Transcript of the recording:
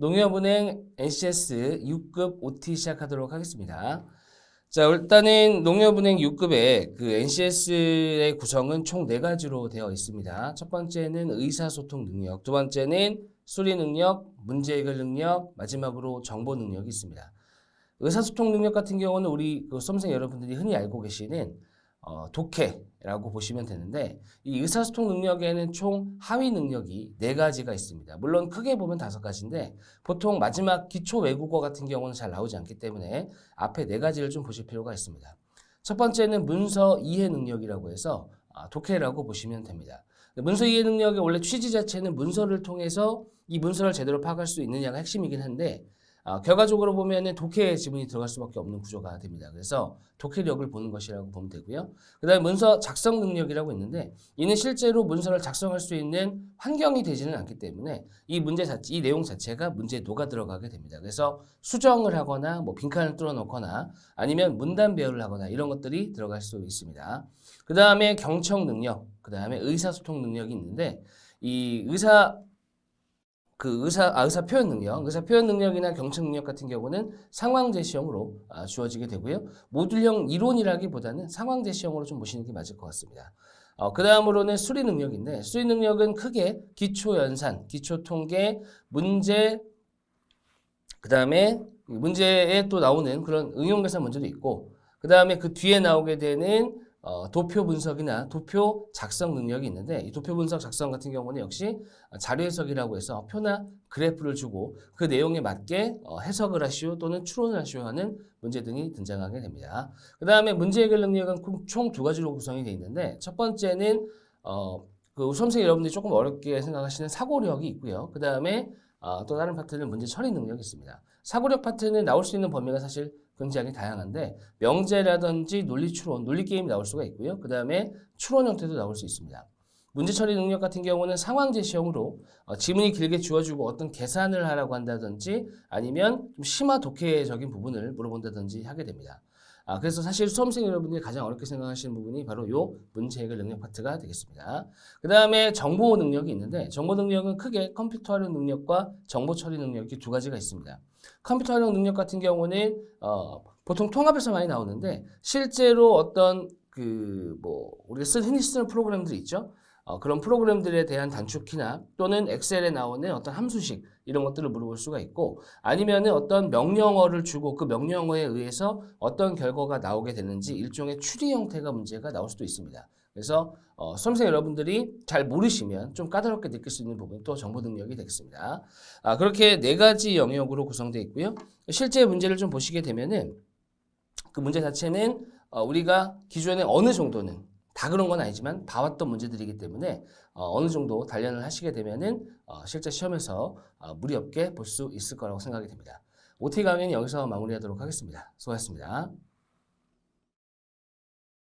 농협은행 NCS 6급 OT 시작하도록 하겠습니다. 자, 일단은 농협은행 6급의 그 NCS의 구성은 총 4가지로 되어 있습니다. 첫 번째는 의사소통 능력, 두 번째는 수리 능력, 문제 해결 능력, 마지막으로 정보 능력이 있습니다. 의사소통 능력 같은 경우는 우리 그 수험생 여러분들이 흔히 알고 계시는 독해라고 보시면 되는데, 이 의사소통 능력에는 총 하위 능력이 4가지가 있습니다. 물론 크게 보면 5가지인데 보통 마지막 기초 외국어 같은 경우는 잘 나오지 않기 때문에 앞에 4가지를 좀 보실 필요가 있습니다. 첫 번째는 문서 이해 능력이라고 해서 독해라고 보시면 됩니다. 문서 이해 능력의 원래 취지 자체는 문서를 통해서 이 문서를 제대로 파악할 수 있느냐가 핵심이긴 한데, 결과적으로 보면은 독해 지문이 들어갈 수밖에 없는 구조가 됩니다. 그래서 독해력을 보는 것이라고 보면 되고요. 그 다음에 문서 작성 능력이라고 있는데, 이는 실제로 문서를 작성할 수 있는 환경이 되지는 않기 때문에 이 내용 자체가 문제에 녹아 들어가게 됩니다. 그래서 수정을 하거나 뭐 빈칸을 뚫어 놓거나 아니면 문단 배열을 하거나 이런 것들이 들어갈 수 있습니다. 그 다음에 경청 능력, 그 다음에 의사소통 능력이 있는데, 이 의사 표현 능력이나 경청 능력 같은 경우는 상황 제시형으로 주어지게 되고요. 모듈형 이론이라기보다는 상황 제시형으로 좀 보시는 게 맞을 것 같습니다. 그 다음으로는 수리 능력인데, 수리 능력은 크게 기초 연산, 기초 통계, 문제, 그 다음에 문제에 또 나오는 그런 응용 계산 문제도 있고, 그 다음에 그 뒤에 나오게 되는 도표 분석이나 도표 작성 능력이 있는데, 이 도표 분석 작성 같은 경우는 역시 자료 해석이라고 해서 표나 그래프를 주고 그 내용에 맞게 해석을 하시오 또는 추론을 하시오 하는 문제 등이 등장하게 됩니다. 그 다음에 문제 해결 능력은 총 2가지로 구성이 되어 있는데, 첫 번째는 그 수험생 여러분들이 조금 어렵게 생각하시는 사고력이 있고요. 그 다음에 또 다른 파트는 문제 처리 능력이 있습니다. 사고력 파트는 나올 수 있는 범위가 사실 굉장히 다양한데, 명제라든지 논리 추론, 논리 게임이 나올 수가 있고요. 그 다음에 추론 형태도 나올 수 있습니다. 문제 처리 능력 같은 경우는 상황 제시형으로 지문이 길게 주어지고 어떤 계산을 하라고 한다든지 아니면 좀 심화 독해적인 부분을 물어본다든지 하게 됩니다. 그래서 사실 수험생 여러분들이 가장 어렵게 생각하시는 부분이 바로 이 문제 해결 능력 파트가 되겠습니다. 그 다음에 정보 능력이 있는데, 정보 능력은 크게 컴퓨터 활용 능력과 정보 처리 능력이 2가지가 있습니다. 컴퓨터 활용 능력 같은 경우는 보통 통합에서 많이 나오는데, 실제로 어떤 우리가 흔히 쓰는 프로그램들이 있죠. 그런 프로그램들에 대한 단축키나 또는 엑셀에 나오는 어떤 함수식 이런 것들을 물어볼 수가 있고, 아니면은 어떤 명령어를 주고 그 명령어에 의해서 어떤 결과가 나오게 되는지 일종의 추리 형태가 문제가 나올 수도 있습니다. 그래서 수험생 여러분들이 잘 모르시면 좀 까다롭게 느낄 수 있는 부분이 또 정보 능력이 되겠습니다. 그렇게 4가지 영역으로 구성되어 있고요. 실제 문제를 좀 보시게 되면은 그 문제 자체는 우리가 기존에 어느 정도는, 다 그런 건 아니지만 봐왔던 문제들이기 때문에 어느 정도 단련을 하시게 되면은 실제 시험에서 무리 없게 볼 수 있을 거라고 생각이 됩니다. OT 강의는 여기서 마무리하도록 하겠습니다. 수고하셨습니다.